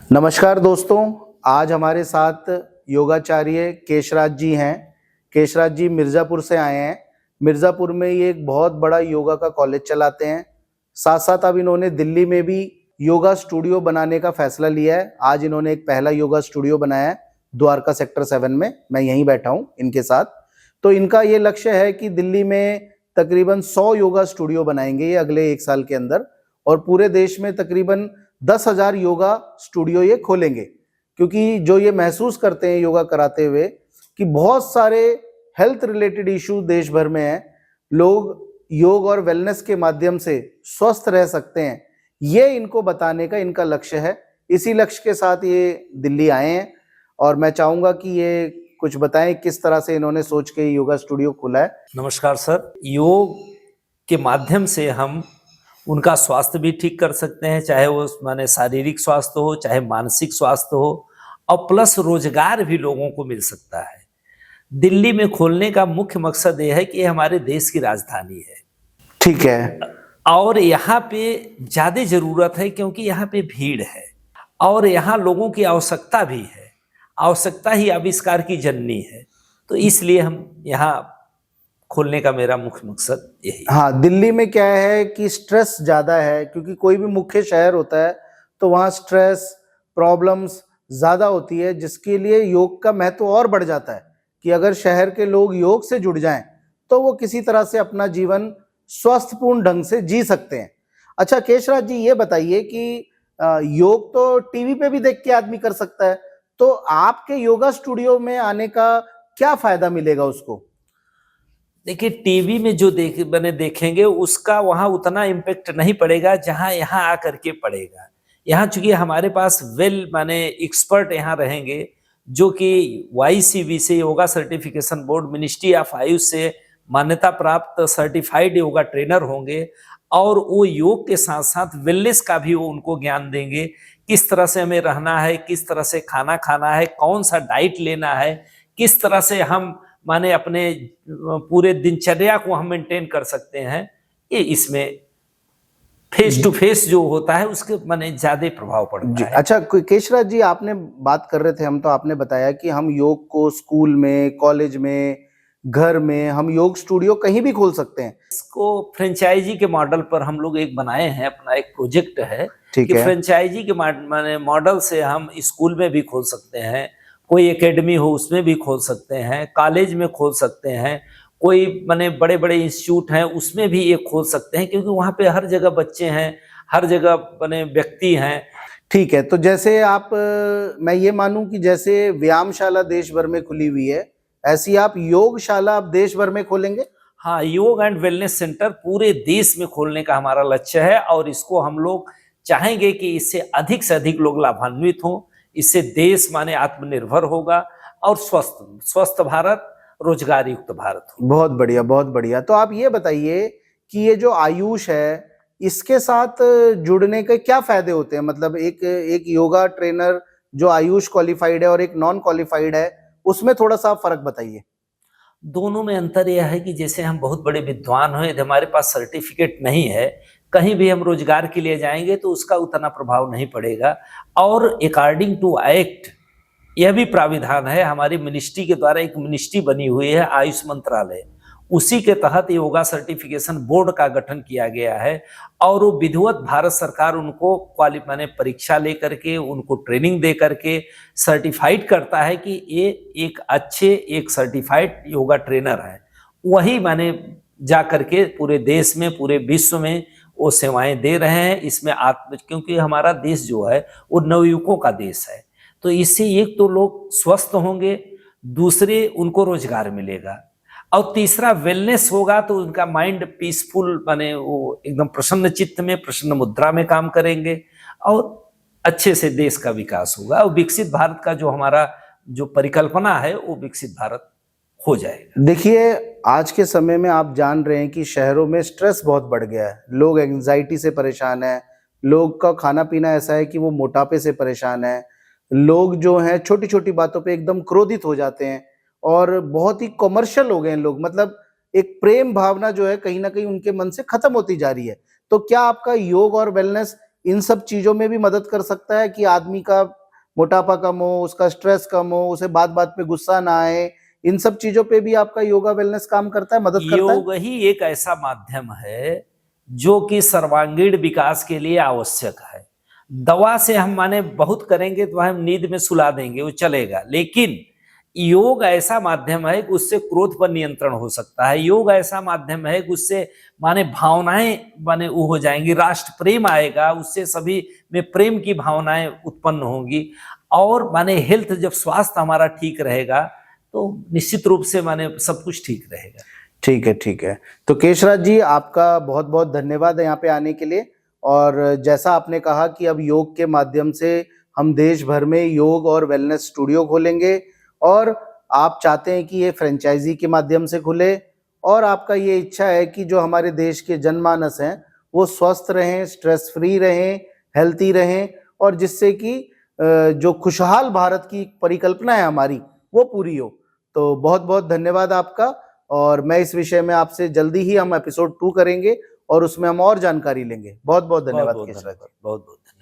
नमस्कार दोस्तों, आज हमारे साथ योगाचार्य केशराज जी हैं। केशराज जी मिर्ज़ापुर से आए हैं। मिर्ज़ापुर में ये एक बहुत बड़ा योगा का कॉलेज चलाते हैं। साथ साथ अब इन्होंने दिल्ली में भी योगा स्टूडियो बनाने का फैसला लिया है। आज इन्होंने एक पहला योगा स्टूडियो बनाया है द्वारका सेक्टर 7 में। मैं यहीं बैठा हूँ इनके साथ। तो इनका ये लक्ष्य है कि दिल्ली में तकरीबन 100 योगा स्टूडियो बनाएंगे ये अगले 1 साल के अंदर, और पूरे देश में तकरीबन 10,000 योगा स्टूडियो ये खोलेंगे। क्योंकि जो ये महसूस करते हैं योगा कराते हुए कि बहुत सारे हेल्थ रिलेटेड इशू देश भर में हैं, लोग योग और वेलनेस के माध्यम से स्वस्थ रह सकते हैं, ये इनको बताने का इनका लक्ष्य है। इसी लक्ष्य के साथ ये दिल्ली आए हैं और मैं चाहूँगा कि ये कुछ बताएं किस तरह से इन्होंने सोच के योगा स्टूडियो खोला है। नमस्कार सर। योग के माध्यम से हम उनका स्वास्थ्य भी ठीक कर सकते हैं, चाहे वो माने शारीरिक स्वास्थ्य हो, चाहे मानसिक स्वास्थ्य हो, और प्लस रोजगार भी लोगों को मिल सकता है। दिल्ली में खोलने का मुख्य मकसद ये है कि ये हमारे देश की राजधानी है। ठीक है। और यहाँ पे ज़्यादा ज़रूरत है क्योंकि यहाँ पे भीड़ है और यहाँ लोगों की आवश्यकता भी है। आवश्यकता ही आविष्कार की जननी है, तो इसलिए हम यहाँ खोलने का मेरा मुख्य मकसद यही है। हाँ, दिल्ली में क्या है कि स्ट्रेस ज़्यादा है, क्योंकि कोई भी मुख्य शहर होता है तो वहाँ स्ट्रेस प्रॉब्लम्स ज़्यादा होती है, जिसके लिए योग का महत्व और बढ़ जाता है कि अगर शहर के लोग योग से जुड़ जाएं तो वो किसी तरह से अपना जीवन स्वस्थपूर्ण ढंग से जी सकते हैं। अच्छा केशराज जी, ये बताइए कि योग तो टीवी पे भी देख के आदमी कर सकता है, तो आपके योगा स्टूडियो में आने का क्या फायदा मिलेगा उसको? देखिए, टीवी में जो देखेंगे उसका वहाँ उतना इम्पेक्ट नहीं पड़ेगा जहाँ यहाँ आकर के पड़ेगा। यहाँ चूंकि हमारे पास माने एक्सपर्ट यहाँ रहेंगे जो कि YCB से yoga certification board, ministry of Ayush से मान्यता प्राप्त सर्टिफाइड योगा ट्रेनर होंगे, और वो योग के साथ साथ वेलनेस का भी वो उनको ज्ञान देंगे। किस तरह से हमें रहना है, किस तरह से खाना खाना है, कौन सा डाइट लेना है, किस तरह से हम माने अपने पूरे दिनचर्या को हम मेंटेन कर सकते हैं, ये इसमें फेस टू फेस जो होता है उसके माने ज्यादा प्रभाव पड़ता है। अच्छा केशराज जी, आपने बात कर रहे थे हम, तो आपने बताया कि हम योग को स्कूल में, कॉलेज में, घर में हम योग स्टूडियो कहीं भी खोल सकते हैं। इसको फ्रेंचाइजी के मॉडल पर हम लोग एक बनाए हैं, अपना एक प्रोजेक्ट है ठीक कि है। फ्रेंचाइजी के माने मॉडल से हम स्कूल में भी खोल सकते हैं, कोई एकेडमी हो उसमें भी खोल सकते हैं, कॉलेज में खोल सकते हैं, कोई माने बड़े बड़े इंस्टीट्यूट हैं उसमें भी ये खोल सकते हैं, क्योंकि वहाँ पे हर जगह बच्चे हैं, हर जगह माने व्यक्ति हैं। ठीक है, तो जैसे आप मैं ये मानूं कि जैसे व्यायामशाला देश भर में खुली हुई है, ऐसी आप योगशाला आप देश भर में खोलेंगे? हाँ, योग एंड वेलनेस सेंटर पूरे देश में खोलने का हमारा लक्ष्य है, और इसको हम लोग चाहेंगे कि इससे अधिक से अधिक लोग लाभान्वित हों। इससे देश माने आत्मनिर्भर होगा और स्वस्थ भारत, रोजगार युक्त भारत हो। बहुत बढ़िया, बहुत बढ़िया। तो आप ये बताइए कि ये जो आयुष है, इसके साथ जुड़ने के क्या फायदे होते हैं? मतलब एक योगा ट्रेनर जो आयुष क्वालिफाइड है और एक नॉन क्वालिफाइड है, उसमें थोड़ा सा फर्क बताइए। दोनों में अंतर यह है कि जैसे हम बहुत बड़े विद्वान हैं, यदि हमारे पास सर्टिफिकेट नहीं है, कहीं भी हम रोजगार के लिए जाएंगे तो उसका उतना प्रभाव नहीं पड़ेगा। और अकॉर्डिंग टू एक्ट यह भी प्राविधान है, हमारी मिनिस्ट्री के द्वारा एक मिनिस्ट्री बनी हुई है आयुष मंत्रालय, उसी के तहत योगा सर्टिफिकेशन बोर्ड का गठन किया गया है, और वो विधिवत भारत सरकार उनको माने परीक्षा लेकर के उनको ट्रेनिंग दे करके सर्टिफाइड करता है कि ये एक सर्टिफाइड योगा ट्रेनर है। वही माने जा करके पूरे देश में, पूरे विश्व में वो सेवाएं दे रहे हैं। इसमें क्योंकि हमारा देश जो है वो नवयुवकों का देश है, तो इससे एक तो लोग स्वस्थ होंगे, दूसरे उनको रोजगार मिलेगा, और तीसरा वेलनेस होगा तो उनका माइंड पीसफुल माने वो एकदम प्रसन्न चित्त में, प्रसन्न मुद्रा में काम करेंगे, और अच्छे से देश का विकास होगा, और विकसित भारत का जो हमारा जो परिकल्पना है वो विकसित भारत हो जाएगा। देखिए, आज के समय में आप जान रहे हैं कि शहरों में स्ट्रेस बहुत बढ़ गया है, लोग एंजाइटी से परेशान है, लोग का खाना पीना ऐसा है कि वो मोटापे से परेशान है, लोग जो हैं छोटी छोटी बातों पे एकदम क्रोधित हो जाते हैं और बहुत ही कमर्शियल हो गए हैं लोग। मतलब एक प्रेम भावना जो है कहीं ना कहीं उनके मन से खत्म होती जा रही है। तो क्या आपका योग और वेलनेस इन सब चीजों में भी मदद कर सकता है कि आदमी का मोटापा कम हो, उसका स्ट्रेस कम हो, उसे बात बात पे गुस्सा ना आए, इन सब चीजों पे भी आपका योगा वेलनेस काम करता है, मदद करता है? योग ही एक ऐसा माध्यम है जो कि सर्वांगीण विकास के लिए आवश्यक है। दवा से हम माने बहुत करेंगे तो हम नींद में सुला देंगे, वो चलेगा, लेकिन योग ऐसा माध्यम है कि उससे क्रोध पर नियंत्रण हो सकता है। योग ऐसा माध्यम है कि उससे माने भावनाएं माने वो हो जाएंगी, राष्ट्र प्रेम आएगा, उससे सभी में प्रेम की भावनाएं उत्पन्न होंगी। और माने हेल्थ, जब स्वास्थ्य हमारा ठीक रहेगा तो निश्चित रूप से माने सब कुछ ठीक रहेगा। ठीक है, ठीक है। तो केशराज जी, आपका बहुत बहुत धन्यवाद है यहाँ पे आने के लिए। और जैसा आपने कहा कि अब योग के माध्यम से हम देश भर में योग और वेलनेस स्टूडियो खोलेंगे, और आप चाहते हैं कि ये फ्रेंचाइजी के माध्यम से खुले, और आपका ये इच्छा है कि जो हमारे देश के जनमानस हैं वो स्वस्थ रहें, स्ट्रेस फ्री रहें, हेल्थी रहें, और जिससे कि जो खुशहाल भारत की परिकल्पना है हमारी वो पूरी हो। तो बहुत बहुत धन्यवाद आपका, और मैं इस विषय में आपसे जल्दी ही हम एपिसोड 2 करेंगे और उसमें हम और जानकारी लेंगे। बहुत बहुत धन्यवाद केशराज जी। बहुत बहुत धन्यवाद।